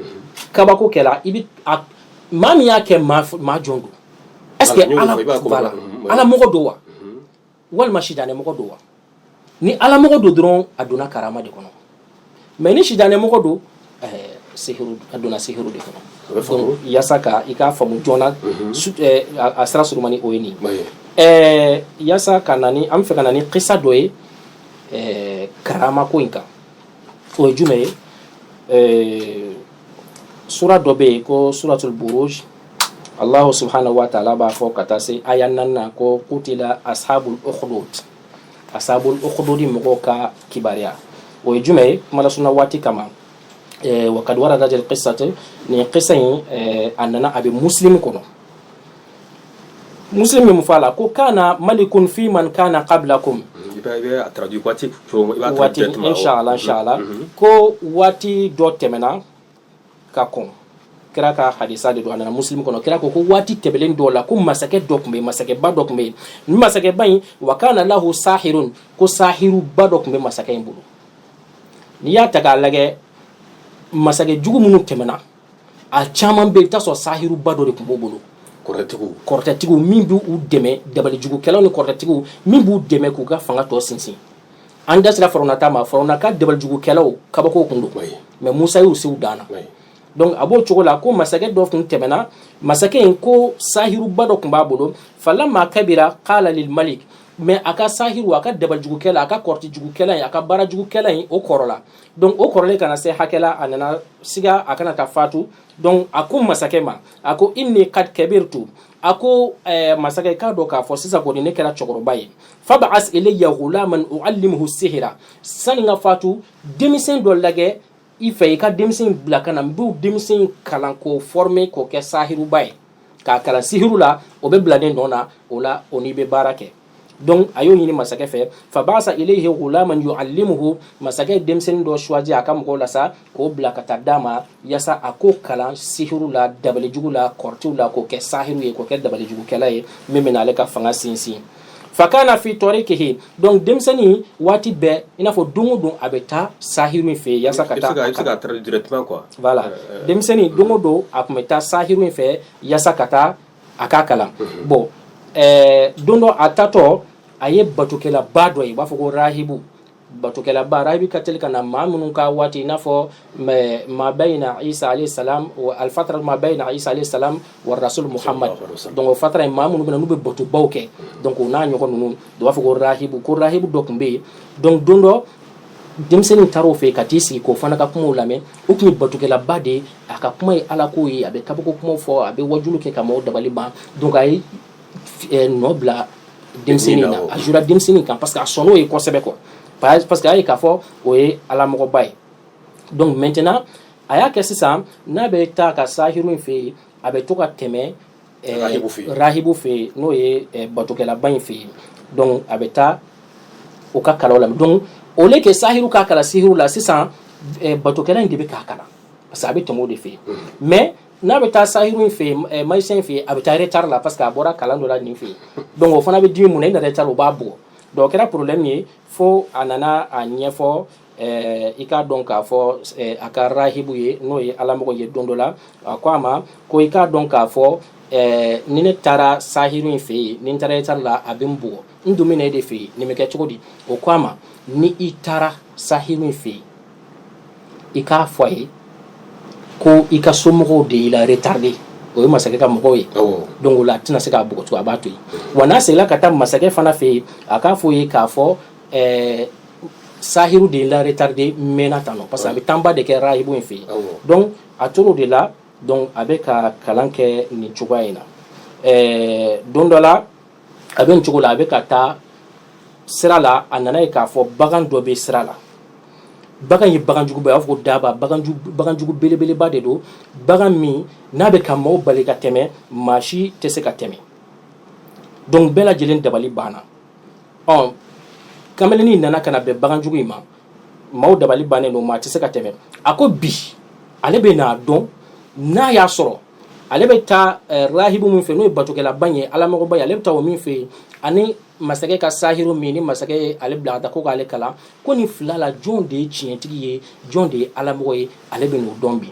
kabako kɛla i bɛ maa min y'a kɛ maa jɔn don est-ce que ala mɔgɔ don wa walima sitanɛ mɔgɔ don wa ni ala mɔgɔ don dɔrɔn a donna karama de kɔnɔ mais ni sitanɛ mɔgɔ don sihiru a donna sihiru de kɔnɔ donc yasa ka i k'a faamu joona a sira surumani o ye nin yasa ka na ni an bɛ fɛ ka na ni kisa dɔ ye karama ko in kan o ye jumɛn ye sura dɔ bɛ yen ko suratul buruj Allah subhanahu wa ta'ala b'a fɔ ka taa se aya 4 ko kutila ashabul ukhdud mɔgɔw ka kibaruya o ye jumɛn ye kuma lasuna waati kama wa kad waradat al qissatu ni qissa in a nana a bɛ muslim kɔnɔ muslim min fɔ a la ko kana malikun fi man kana qablakum waati inshallah ko waati dɔ tɛmɛna ka kɔn kira ka hadisa de do anana muslim kono kira ko waati tɛbɛlen dɔ la ko masakɛ dɔ tun bɛ masakɛba dɔ tun bɛ ni masakɛba in wa kana lahu sahirun ko sahiru ba dɔ tun bɛ masakɛ in bolo n'i y'a ta k'a lajɛ masakɛ jugu minnu tɛmɛna a caman bɛ i bɛ taa sɔrɔ sahiru ba dɔ de tun b'o bolo kɔrɔtɛtigiw min b'u dɛmɛ dabalijugukɛlaw ni kɔrɔtɛtigiw min b'u dɛmɛ k'u ka fanga tɔ sinsin an da sera farawunata ma farawuna ka dabalijugukɛlaw kabako kun don mais musa y'u se u dan na donc a b'o cogo la ko masakɛ dɔ tun tɛmɛna masakɛ in ko sahiruba dɔ tun b'a bolo falamma kabira qala lil malik mais a ka sahiru a ka dabalijugukɛla a ka kɔrɔtɛjugukɛla in a ka baarajugukɛla in o kɔrɔla donc o kɔrɔlen kana se hakɛla a nana siga a kana taa fatu donc a ko masakɛ ma a ko inni qad kabirtu a ko masakɛ k'a dɔn k'a fɔ sisan kɔni ne kɛra cɛkɔrɔba ye fab'as ilayya ghulaman u'allimuhu sihra sani ka fatu denmisɛn dɔ lajɛ i fɛ i ka denmisɛn bila ka na n b'u denmisɛn kalan k'o former k'o kɛ sahiruba ye k'a kalan sihiru la o bɛ biladen nɔ na o la o n'i bɛ baara kɛ donc a y'o ɲini masakɛ fɛ fab'asa ilayhi ghulaman yu'allimuhu masakɛ ye denmisɛnnin dɔ choisir a ka mɔgɔw la sa k'o bila ka taa d'a ma yasa a k'o kalan sihiru la dabalijugu la kɔrɔtiw la k'o kɛ sahiru ye k'o kɛ dabalijugukɛla ye min bɛ n'ale ka fanga sinsin fakana fi tariqihi donc denmisɛnnin waati bɛɛ i n'a fɔ don o don a bɛ taa sahiru in fɛ yasa ka taa directement quoi voilà denmisɛnnin don o don a tun bɛ taa sahiru in fɛ yasa ka taa a ka kalan bon don dɔ a tatɔ a ye batokɛlaba dɔ ye u b'a fɔ ko rahibu batokɛlaba rahibu ka teli ka na maa minnu ka waati i n'a fɔ ma bayna isa alayhi salam wa alfatara ma bayna isa alayhi salam wa rasul muhammad donc o fatara in maa minnu bɛ na n'u bɛ batobaw kɛ donc o n'a ɲɔgɔn ninnu u b'a fɔ ko rahibu dɔ tun bɛ yen donc don dɔ denmisɛnnin taara o fɛ yen ka t'i sigi k'o fana ka kumaw lamɛn o tun ye batokɛlaba de ye a ka kuma ye ala ko ye a bɛ kabako kumaw fɔ a bɛ wajulu kɛ ka maaw dabali ban donc a ye nɔ bila denmisɛnnin na a jura denmisɛnnin kan parce que a sɔnn'o ye kosɛbɛ quoi parce que a ye k'a fɔ o ye alamɔgɔba ye donc maintenant a y'a kɛ sisan n'a bɛ taa ka sahiru in fɛ yen a bɛ to ka tɛmɛ rahibu fɛ yen n'o ye batokɛlaba in fɛ yen donc a bɛ taa o ka kalaw la donc au lieu que sahiru k'a kala sihiru la sisan batokɛla in de bɛ k'a kala parce que a bɛ tɛmɛ o de fɛ yen mais n'a bɛ taa sahiru in fɛ yen magicien fɛ yen a bɛ taa retard la parce que a bɔra kalan dɔ la nin fɛ yen donc o fana bɛ dimi mun na i na retard o b'a bugɔ donc o kɛra problème ye fo a nana a ɲɛfɔ i k'a dɔn k'a fɔ a ka rahibu ye n'o ye alamɔgɔ ye don dɔ la a ko a ma ko i k'a dɔn k'a fɔ ni ne taara sahiru in fɛ yen ni n taara retard la a bɛ n bugɔ n dun bɛ na e de fɛ yen nin bɛ kɛ cogo di o ko a ma ni i taara sahiru in fɛ yen i k'a fɔ a ye ko i ka somɔgɔw de y'i la retardé o ye masakɛ ka mɔgɔw ye donc o la a tɛna se k'a bugɔ tugun a b'a to yen wa n'a seginna ka taa masakɛ fana fɛ yen a k'a fɔ ye k'a fɔ sahiru de y'i la retardé mɛnna tan nɔ parce que a bɛ tanba de kɛ rahibu in fɛ yen donc a tor'o de la donc a bɛ ka kalan kɛ nin cogoya in na don dɔ la a bɛ nin cogo la a bɛ ka taa sira la a nana ye k'a fɔ bagan dɔ bɛ sira la bagan ye baganjuguba a b'a fɔ ko daba baganjugu belebeleba de don bagan min n'a bɛ ka maaw bali ka tɛmɛ maa si tɛ se ka tɛmɛ donc bɛɛ lajɛlen dabali banna kamalenin nana ka na bɛn baganjugu in ma maaw dabali bannen don maa tɛ se ka tɛmɛ a ko bi ale bɛ n'a dɔn n'a y'a sɔrɔ ale bɛ taa rahibu min fɛ n'o ye batokɛlaba ye alamɔgɔba ye ale bɛ taa o min fɛ yen ani masakɛ ka sahiru min ni masakɛ ye ale bila ka taa ko k'ale kalan ko nin fila la jɔn de ye tiɲɛtigi ye jɔn de ye alamɔgɔ ye ale bɛ n'o dɔn bi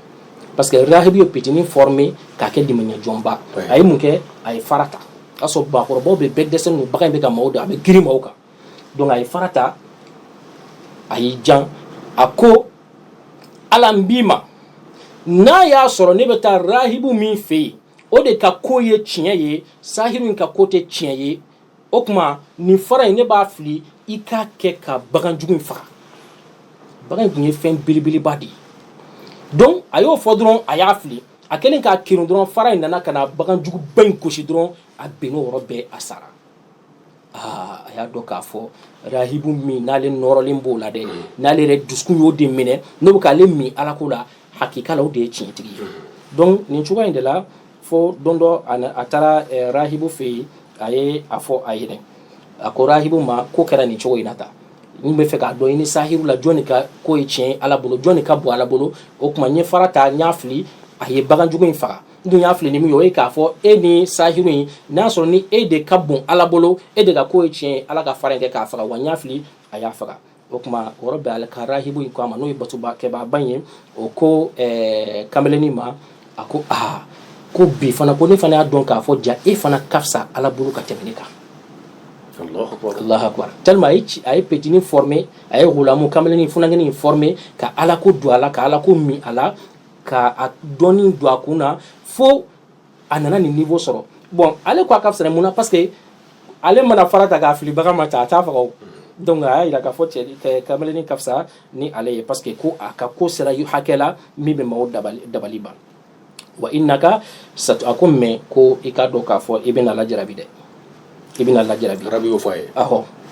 parce que rahibu ye petini formé k'a kɛ dɛmɛɲɛjɔnba a ye mun kɛ a ye fara ta o y'a sɔrɔ bakɔrɔbaw bɛ bɛɛ dɛsɛ n'u bagan in bɛ ka maaw da a bɛ girin maaw kan donc a ye fara ta a y'i jan a ko ala n b'i ma n'a y'a sɔrɔ ne bɛ taa rahibu min fɛ yen o de ka ko ye tiɲɛ ye sahiru in ka ko tɛ tiɲɛ ye o tuma nin fara in ne b'a fili i k'a kɛ ka baganjugu in faga bagan in tun ye fɛn belebeleba de ye donc a y'o fɔ dɔrɔn a y'a fili a kɛlen k'a kirun dɔrɔn fara in nana ka na baganjuguba in gosi dɔrɔn a bɛnn'o yɔrɔ bɛɛ a sara a y'a dɔn k'a fɔ rahibu min n'ale nɔrɔlen b'o la dɛ n'ale yɛrɛ dusukun y'o de minɛ n'o bɛ k'ale min alako la hakika la o de ye tiɲɛtigi ye donc nin cogoya in de la fo don dɔ a taara rahibu fɛ yen a ye a fɔ a yɛrɛ a ko rahibu ma ko kɛra nin cogo in na tan n bɛ fɛ k'a dɔn i ni sahiru la jɔn de ka ko ye tiɲɛ ye ala bolo jɔn de ka bon ala bolo o tuma n ye fara ta n y'a fili a ye baganjugu in faga n dun y'a fili ni min ye o ye k'a fɔ e ni sahiru in n'a sɔrɔ ni e de ka bon ala bolo e de ka ko ye tiɲɛ ye ala ka fara in kɛ k'a faga wa n y'a fili a y'a faga o tuma o yɔrɔ bɛɛ ale ka rahibu in ko a ma n'o ye batokɛbaba in ye o ko kamalenin ma a ko ko bi fana ko ne fana y'a dɔn k'a fɔ ja e fana ka fisa ala bolo ka tɛmɛ ne kan Allahu akbar tellement a ye petini formé a ye ghulamu kamalenin funankenin formé ka ala ko don a la ka ala ko min a la ka a dɔnni don a kun na fo a nana nin niveau sɔrɔ bon ale ko a ka fisa mun na parce que ale mana fara ta k'a fili bagan ma ta a t'a faga o donc a y'a jira k'a fɔ cɛ kamalenin ka fisa ni ale ye parce que ko a ka ko sera hakɛ la min bɛ maaw dabali ban wa innaka a ko mɛ ko i k'a dɔn k'a fɔ i bɛna lajarabi dɛ i bɛna lajarabi rabi y'o fɔ a ye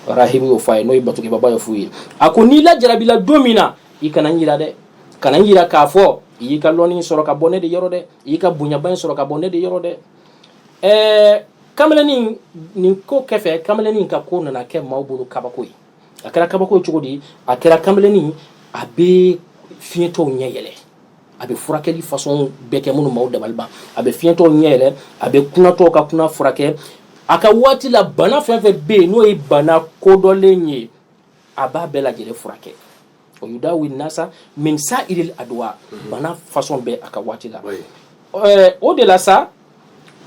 rahibu y'o fɔ a ye n'o ye batokɛbaba ye f'u ye a ko n'i lajarabila don min na i kana n yira dɛ kana n yira k'a fɔ i y'i ka lɔnni sɔrɔ ka bɔ ne de yɔrɔ dɛ i y'i ka bonyaba in sɔrɔ ka bɔ ne de yɔrɔ dɛ kamalenin nin ko kɛfɛ kamalenin ka ko nana kɛ maaw bolo kabako ye a kɛra kabako ye cogo di a kɛra kamalenin a bɛ fiɲɛtɔw ɲɛ yɛlɛ a bɛ furakɛli façon bɛɛ kɛ minnu maaw dabali ban a bɛ fiɲɛtɔw ɲɛ yɛlɛ a bɛ kunatɔw ka kuna furakɛ a ka waati la bana fɛn fɛn bɛ yen n'o ye bana kodɔnlen ye a b'a bɛɛ lajɛlen furakɛ o yudawi nasa min sa'iril adwa bana façon bɛɛ a ka waati la o de la sa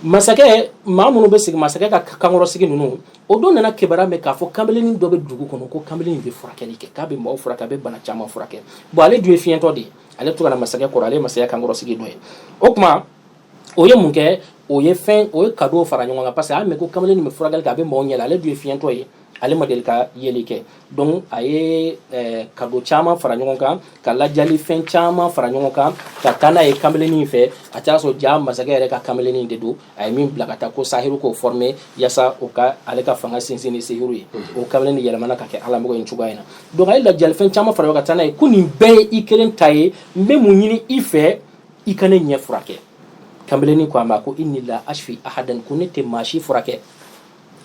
masakɛ maa minnu bɛ sigi masakɛ ka kankɔrɔsigi ninnu o don nana kibaruya mɛn k'a fɔ kamalenin dɔ bɛ dugu kɔnɔ ko kamalenin bɛ furakɛli kɛ k'a bɛ maaw furakɛ a bɛ bana caman furakɛ bon ale dun ye fiɲɛtɔ de ye ale to ka na masakɛ kɔrɔ ale ye masakɛ kankɔrɔsigi dɔ ye o tuma o ye mun kɛ o ye cadeau fara ɲɔgɔn kan parce que a y'a mɛn ko kamalenin bɛ furakɛli kɛ a bɛ maaw ɲɛ la ale dun ye fiɲɛtɔ ye ale ma deli ka yeli kɛ donc a ye cadeau caman fara ɲɔgɔn kan ka lajali fɛn caman fara ɲɔgɔn kan ka taa n'a ye kamalenin fɛ a taara sɔrɔ ja masakɛ yɛrɛ ka kamalenin de don a ye min bila ka taa ko sahiru k'o former yaasa o ka ale ka fanga sinsin ni sahiru ye o kamalenin yɛlɛmana ka kɛ alamɔgɔ in cogoya in na donc a ye lajali fɛn caman fara ɲɔgɔn kan ka taa n'a ye ko nin bɛɛ ye i kelen ta ye n bɛ mun ɲini i fɛ i ka ne ɲɛ furakɛ kamalenin ko a ma ko inni la ashfi ahadan ko ne tɛ maa si furakɛ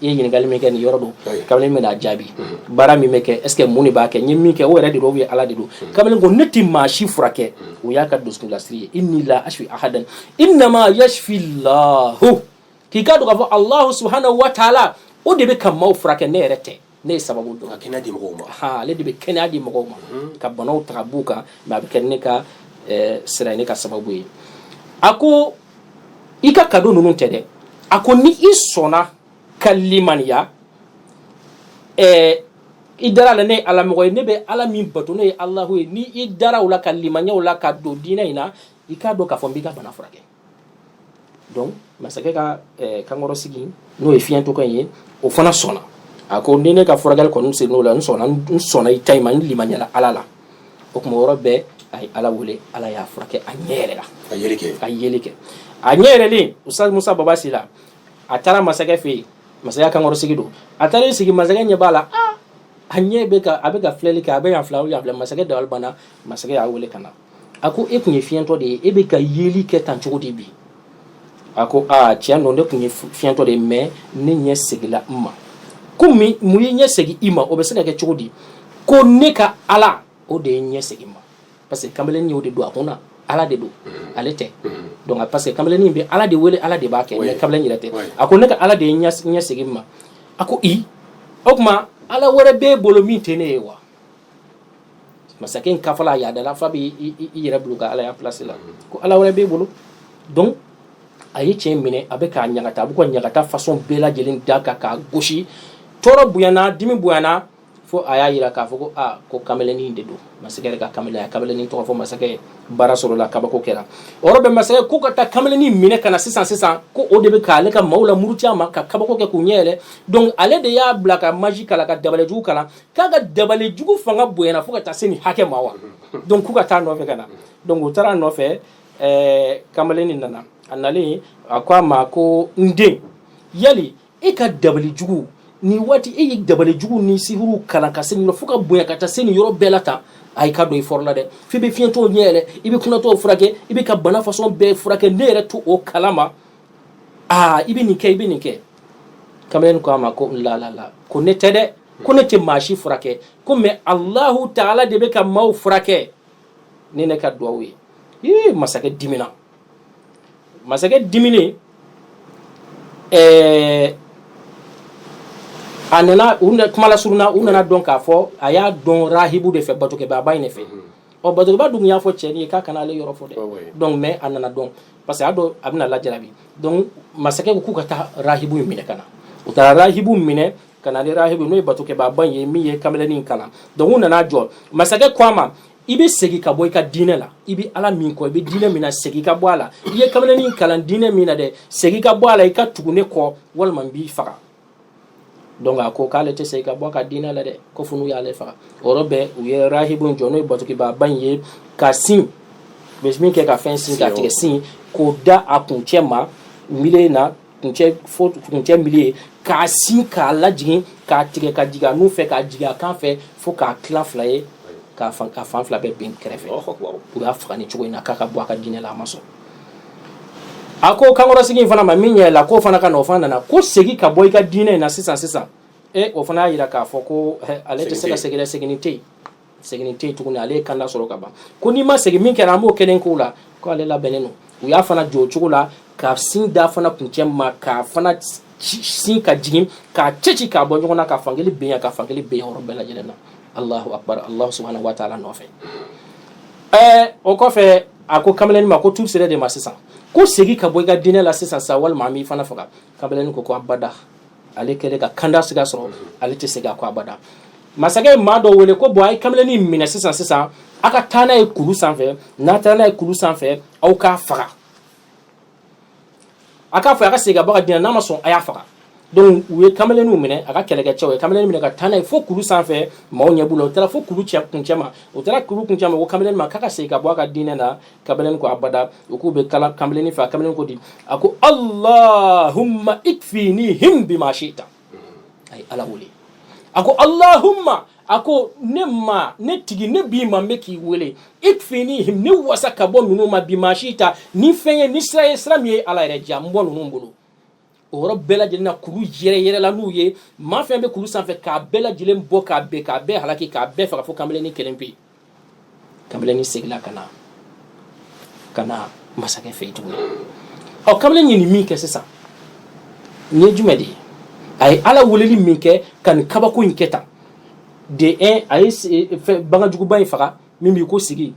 i ye ɲininkali min kɛ nin yɔrɔ don kamalen bɛna jaabi baara min bɛ kɛ est ce que mun de b'a kɛ n ye min kɛ o yɛrɛ de don ou bien ala de don kamalen ko ne tɛ maa si furakɛ o y'a ka dusukunlasiri ye inni la ashfi ahadan innama yashfi llahu k'i ka dɔn k'a fɔ alahu subhanahu wa taala o de bɛ ka maaw furakɛ ne yɛrɛ tɛ ne ye sababu dɔn ka kɛnɛya di mɔgɔw ma ale de bɛ kɛnɛya di mɔgɔw ma ka banaw ta ka b'u kan mais a bɛ kɛ ne ka sira ye ne ka sababu ye a ko i ka cadeau ninnu tɛ dɛ a ko ni i sɔnna ka limaniya i dara la ne ye ala mɔgɔ ye ne bɛ ala min bato ne ye alahu ye ni i dara o la ka limaniya o la ka don diinɛ in na i k'a dɔn k'a fɔ n b'i ka bana furakɛ donc masakɛ ka kankɔrɔ sigi n'o ye fiɲɛtɔkɛ ye o fana sɔnna a ko ni ne ka furakɛli kɔni sen n'o la n sɔnna i ta in ma n limaniyala ala la o tuma yɔrɔ bɛɛ a ye ala wele ala y'a furakɛ a ɲɛ yɛrɛ la a yeli kɛ a ɲɛ yɛrɛlen Ustaz Musa Babasi la a taara masakɛ fɛ yen masakɛ kankɔrɔ sigi don a taara sigi masakɛ ɲɛ b'a la a ɲɛ bɛ ka filɛli kɛ a bɛ yan filɛ masakɛ dabali banna masakɛ y'a wele ka na a ko e tun ye fiɲɛtɔ de ye e bɛ ka yeli kɛ tan cogo di bi a ko tiɲɛ don ne tun ye fiɲɛtɔ de ye mais ne ɲɛ segila n ma ko mun ye ɲɛ segi i ma o bɛ se ka kɛ cogo di ko ne ka ala o de ye ɲɛ segi ma parce que kamalen y'o de don a kunna ala de don ale tɛ donc parce que kamalen bɛ ala de wele ala de b'a kɛ mais kamalen yɛrɛ tɛ a ko ne ka ala de ye ɲɛ segi ma a ko o tuma ala wɛrɛ b'e bolo min tɛ ne ye wa masakɛ in kafala a yadala fa bɛ i yɛrɛ bila ka ala ya place la ko ala wɛrɛ b'e bolo donc a ye cɛ minɛ a bɛ k'a ɲagata a bɛ ka ɲagata façon bɛɛ lajɛlen da kan k'a gosi tɔɔrɔ bonyana dimi bonyana fo a y'a yira k'a fɔ ko ko kamalenin de don masakɛ yɛrɛ ka kamalen a kamalenin tɔgɔ fɔ masakɛ ye baara sɔrɔla kabako kɛra o yɔrɔ bɛ masakɛ ko ka taa kamalenin minɛ ka na sisan ko o de bɛ k'ale ka maaw la muruti a ma ka kabako kɛ k'u ɲɛ yɛlɛ donc ale de y'a bila ka magie kalan ka dabalijugu kalan k'a ka dabalijugu fanga bonyana fo ka taa se nin hakɛ ma wa donc k'u ka taa nɔfɛ ka na donc u taara nɔfɛ kamalenin nana a nalen a ko a ma ko n den yali e ka dabalijugu ni waati e ye dabalijugu ni sihuru kalan ka se nin fo ka bonya ka taa se nin yɔrɔ bɛɛ la tan a ka don i fɔrɔ la dɛ f'i bɛ fiɲɛtɔw ɲɛ yɛlɛ i bɛ kunnatɔw furakɛ i bɛ ka bana façon bɛɛ furakɛ ne yɛrɛ to o kalama i bɛ nin kɛ i bɛ nin kɛ kamalen ko a ma ko la ko ne tɛ dɛ ko ne tɛ maa si furakɛ ko mais Allahu Taala de bɛ ka maaw furakɛ ni ne ka duwawu ye masakɛ dimina masakɛ diminen a nana kuma la suruna u nana dɔn k'a fɔ a y'a dɔn rahibu de fɛ batokɛbaba in de fɛ batokɛba dun y'a fɔ cɛ ye k'a kana ale yɔrɔ fɔ dɛ donc mais a nana dɔn parce que a dɔn a bɛna lajarabi donc masakɛ ko k'u ka taa rahibu in minɛ ka na u taara rahibu minɛ ka na ni rahibu n'o ye batokɛbaba in ye min ye kamalenin kalan donc u nana jɔ masakɛ ko a ma i bɛ segin ka bɔ i ka diinɛ la i bɛ ala min kɔ i bɛ diinɛ min na segin ka bɔ a la i ye kamalenin kalan diinɛ min na dɛ segin ka bɔ a la i ka tugu ne kɔ walima n b'i faga donc a ko k'ale tɛ segin ka bɔ a ka diinɛ la dɛ ko fo n'u y'ale faga o yɔrɔ bɛɛ u ye rahibu jɔ n'o ye batokɛbaba in ye ka sin bɛ min kɛ ka fɛn sin ka tigɛ sin k'o da a kuncɛ ma mile na kuncɛ mile k'a sin k'a lajigin k'a tigɛ ka jigin a nun fɛ k'a jigin a kan fɛ fo k'a tila fila ye k'a fan fila bɛɛ bin kɛrɛfɛ u y'a faga ni cogo in na k'a ka bɔ a ka diinɛ la a ma sɔn a ko kankɔrɔsigi in fana ma min ɲɛ la k'o fana ka na o fana nana ko segin ka bɔ i ka diinɛ in na sisan o fana y'a yira k'a fɔ ko ale tɛ se ka segin dɛ seginin tɛ yen tuguni ale ye kanda sɔrɔ ka ban ko n'i ma segin min kɛra an b'o kelen k'o la ko ale labɛnnen don u y'a fana jɔ o cogo la ka sin da fana kuncɛ ma k'a fana sin ka jigin k'a cɛci k'a bɔ ɲɔgɔn na ka fankelen ben yan ka fankelen ben yɔrɔ bɛɛ lajɛlen na Allahu akbar Allah subhanahu wa ta'ala nɔfɛ o kɔfɛ a ko kamalenin ma ko tu sera de ma sisan ko segin ka bɔ i ka diinɛ la sisan walima an b'i fana faga kamalenin ko abada ale kɛlen ka kanda siga sɔrɔ ale tɛ segin a ko abada masakɛ ye maa dɔ wele ko a ye kamalenin minɛ sisan a ka taa n'a ye kulu sanfɛ n'a taara n'a ye kulu sanfɛ aw k'a faga a k'a fɔ a ka segin ka bɔ a ka diinɛ n'a ma sɔn a y'a faga donc u ye kamaleninw minɛ a ka kɛlɛkɛcɛw ye kamalenin minɛ ka taa n'a ye fo kulu sanfɛ maaw ɲɛ b'u la u taara fo kulu kuncɛ ma u taara kulu kuncɛ ma ko kamalenin ma k'a ka segin ka bɔ a ka diinɛ na kamalenin ko abada u k'u bɛ kamalenin fɛ a kamalenin ko di a ko Allahumma ikfinihim bima shi'ta a ye ala wele a ko Allahumma a ko ne tigi ne b'i ma n bɛ k'i wele ikfinihim ne wasa ka bɔ ninnu ma bima shi'ta ni fɛn ye ni sira ye sira min ye ala yɛrɛ diya n bɔ ninnu bolo o yɔrɔ bɛɛ lajɛlen na kulu yɛrɛ n'u ye maa fɛn bɛ kulu sanfɛ k'a bɛɛ lajɛlen bɔ k'a bɛɛ halaki k'a bɛɛ faga fo kamalenin kelen pe kamalenin segila ka na masakɛ fɛ yen tuguni kamalenin ye nin min kɛ sisan nin ye jumɛn de ye a ye ala weleli min kɛ ka nin kabako in kɛ tan a ye baganjuguba in faga min b'i ko sigi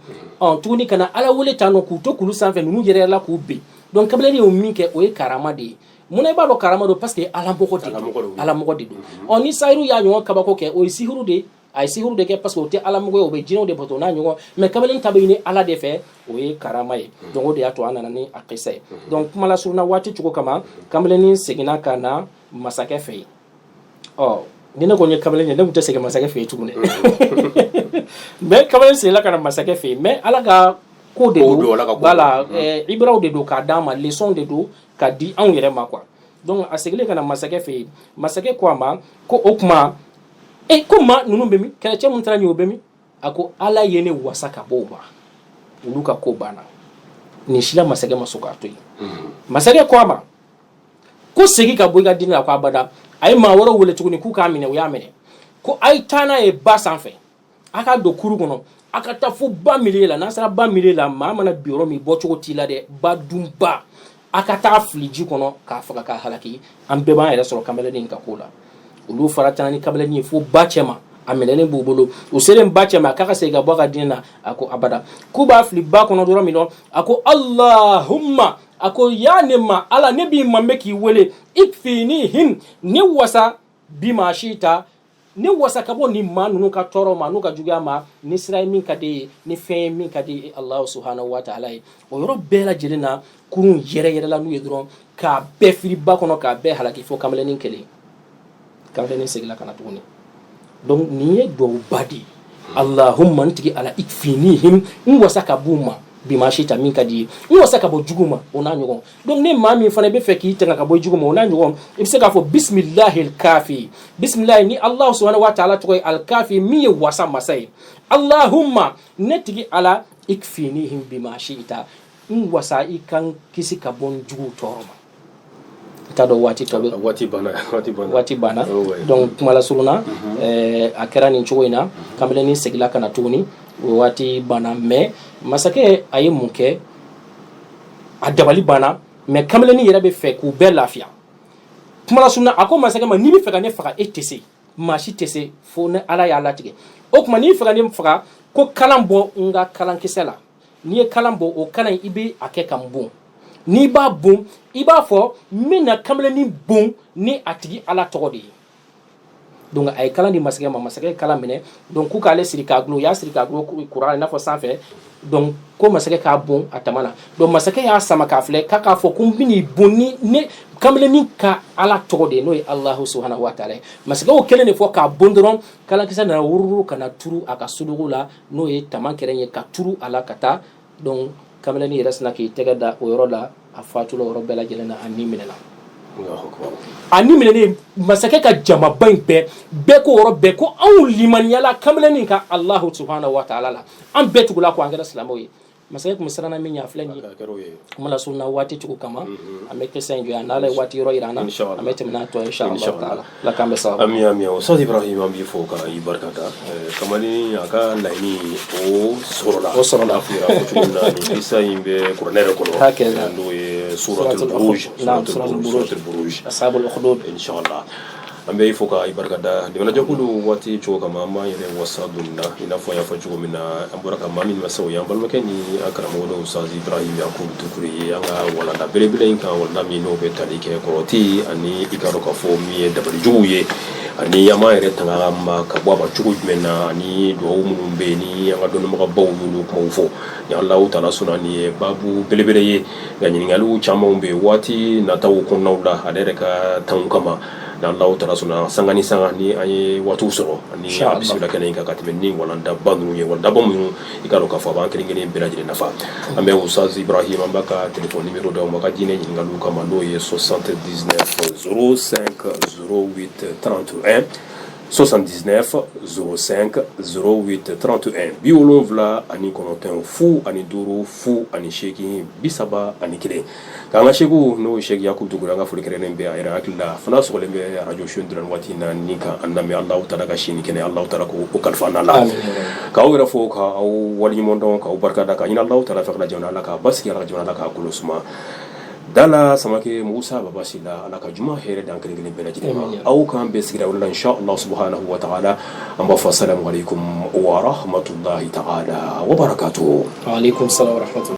tuguni ka na ala wele tan nɔ k'u to kulu sanfɛ ninnu yɛrɛ la k'u ben donc kamalenin y'o min kɛ o ye karama de ye munna i b'a dɔn karama don parce que alamɔgɔ de don ni sayiru y'a ɲɔgɔn kabako kɛ o ye sihiru de a ye sihiru de kɛ parce que o tɛ alamɔgɔ ye o bɛ jinɛw de bato n'a ɲɔgɔn mais kamalenin ta bɛ ɲini ala de fɛ o ye karama ye donc o de y'a to an nana ni a kisa ye donc kuma lasurunna waati cogo kama kamalenin seginna ka na masakɛ fɛ yen ni ne ko n ye kamalenin ye ne tun tɛ segin masakɛ fɛ yen tuguni mais kamalenin seginna ka na masakɛ fɛ yen mais ala ka ko de don voilà ibraw de don k'a d'a ma leçon de don ka di anw yɛrɛ ma quoi donc a seginnen ka na masakɛ fɛ yen masakɛ ko a ma ko o tuma ko maa ninnu bɛ min kɛlɛcɛ mun taara ɲɛ o bɛ min a ko ala ye ne wasa ka bɔ o ma olu ka ko banna nin si la masakɛ ma sɔn k'a to yen masakɛ ko a ma ko segin ka bɔ i ka diinɛ la ko abada a ye maa wɛrɛw wele tuguni k'u k'a minɛ u y'a minɛ ko a ye taa n'a ye ba sanfɛ a ka don kuru kɔnɔ a ka taa fo ba milieu la n'a sera ba milieu la maa mana bi yɔrɔ min bɔcogo t'i la dɛ ba dunba a ka taa fili ji kɔnɔ k'a faga k'a halaki an bɛɛ b'an yɛrɛ sɔrɔ kamalenin ka ko la olu fara tana ni kamalenin ye fo ba cɛ ma a minɛlen b'u bolo u selen ba cɛ ma k'a ka segin ka bɔ a ka diinɛ na a ko abada k'u b'a fili ba kɔnɔ dɔrɔn min na a ko allahumma a ko yaa ne ma ala ne b'i ma bɛ k'i wele ikfinihim ne wasa bima shita ne wasa ka bɔ ni maa ninnu ka tɔɔrɔ ma n'u ka juguya ma ni sira ye min ka di ye ni fɛn ye min ka di Allah subhanahu wa ta'ala ye o yɔrɔ bɛɛ lajɛlen na kurun yɛrɛ n'u ye dɔrɔn k'a bɛɛ fili ba kɔnɔ k'a bɛɛ halaki fo kamalenin kelen kamalenin segila ka na tuguni donc nin ye duwawuba de ye allahumma n tigi ala ikfinihim n wasa ka b'u ma bima shita min ka di ye n wasa ka bɔ jugu ma o n'a ɲɔgɔn donc ni maa min fana bɛ fɛ k'i tanga ka bɔ jugu ma o n'a ɲɔgɔn i bɛ se k'a fɔ bisimilahi alkafi bisimilahi ni Allah subhanahu wa ta'ala tɔgɔ ye alkafi min ye wasa masa ye allahumma ne tigi ala ikfinihim bima shita n wasa i kan kisi ka bɔ jugu tɔɔrɔ ma i t'a dɔn waati banna donc kuma lasurunna a kɛra nin cogo in na kamalenin segila ka na tuguni o waati banna mais masakɛ a ye mun kɛ a dabali banna mais kamalenin yɛrɛ bɛ fɛ k'u bɛɛ lafiya kuma lasurunna a ko masakɛ ma n'i bɛ fɛ ka ne faga e tɛ se maa si tɛ se fo ni ala y'a latigɛ o tuma n'i bɛ fɛ ka ne faga ko kalan bɔ n ka kalankisɛ la n'i ye kalan bɔ o kalan i bɛ a kɛ ka n bon n'i b'a bon i b'a fɔ n bɛna kamalenin bon ni a tigi ala tɔgɔ de ye donc a ye kalan di masakɛ ma masakɛ ye kalan minɛ donc k'u k'ale siri k'a gulon u y'a siri k'a gulon kuran i n'a fɔ sanfɛ donc ko masakɛ k'a bon a tama na donc masakɛ y'a sama k'a filɛ k'a fɔ ko n bɛn'i bon ni ne kamalenin ka ala tɔgɔ de ye n'o ye Allahu subhanahu wa ta'ala ye masakɛ y'o kelen de fɔ k'a bon dɔrɔn kalankisɛ nana wururu ka na turu a ka sudugu la n'o ye tamakɛrɛn ye ka turu a la ka taa donc kamalenin yɛrɛ sina k'i tɛgɛ da o yɔrɔ la a fatula o yɔrɔ bɛɛ lajɛlen na a ni minɛna a ni minɛnen masakɛ ka jamaba in bɛɛ ko yɔrɔ bɛɛ ko anw limaniyala kamalenin ka Allahu subhanahu wa ta'ala la an bɛɛ tugula ko an kɛra silamɛw ye masakɛ tun bɛ siranna min ɲɛ a filɛ nin ye kuma la surunna waati cogo kama an bɛ kisa in jɔ yan n'ala ye waati yɔrɔ yira an na an bɛ tɛmɛ n'a tɔ inshallah ta'ala la k'an bɛ sababu ami Ustaz Ibrahim an b'i fo ka i barikada kamalenin a ka laɲini o sɔrɔla fira fo cogo min na ni kisa in bɛ kuranɛ yɛrɛ kɔnɔ n'o ye suratul buruj ashabul ukhdud inshallah an bɛ i fo ka i barikada jamanajɛkulu waati cogo kama an b'an yɛrɛ wasa don na i n'a fɔ an y'a fɔ cogo min na an bɔra ka maa min masaw ye an balimakɛ ni an karamɔgɔ dɔ Ustaz Ibrahim Yakubu Tukuri ye an ka walanda belebele in kan walanda min n'o bɛ tali kɛ kɔrɔti ani i ka dɔn k'a fɔ min ye dabalijuguw ye ani an b'an yɛrɛ tanga ma ka bɔ a ma cogo jumɛn na ani duwawu minnu bɛ yen ni an ka dɔnnibagabaw y'olu kumaw fɔ ni Alahu Taala sɔnna nin ye baabu belebele ye nka ɲininkaliw camanw bɛ yen waati nataw kɔnɔnaw la ale yɛrɛ ka tanw kama ni Alahu Taala sɔnna sanga ni sanga ni an ye waatiw sɔrɔ ani a bisimila kɛnɛ in kan ka tɛmɛ ni walandaba ninnu ye walandaba minnu i ka dɔn k'a fɔ a b'an kelen kelen bɛɛ lajɛlen nafa an bɛ Ustaz Ibrahim an b'a ka téléphone numéro d'aw ma ka diinɛ ɲininkaliw kama n'o ye 79 05 08 31 79 05 08 31 bi wolonwula ani kɔnɔntɔn fu ani duuru fu ani seegin bi saba ani kelen k'an ka segu n'o ye Sheikh Yakubu Dugure an ka foli kɛrɛnnen bɛ a yɛrɛ hakili la fana sɔgɔlen bɛ radio show Ndouran waati in na ni ka an lamɛn Alahu Taala ka sini kɛnɛ Alahu Taala k'o kalifa an la k'aw yɛrɛ fo k'aw waleɲuman dɔn k'aw barika da ka ɲini Alahu Taala fɛ ka na jamana la k'a basigi Ala ka jamana la k'a kolo suma Dala Samake Musa Babasila ala ka juma hɛrɛ dan kelen kelen bɛɛ lajɛlen ma aw k'an bɛɛ sigira wala inshallah subhanahu wa ta'ala an b'a fɔ assalamu alaikum wa rahmatullahi ta'ala wa barakatuh. Wa alaikum salam wa rahmatullahi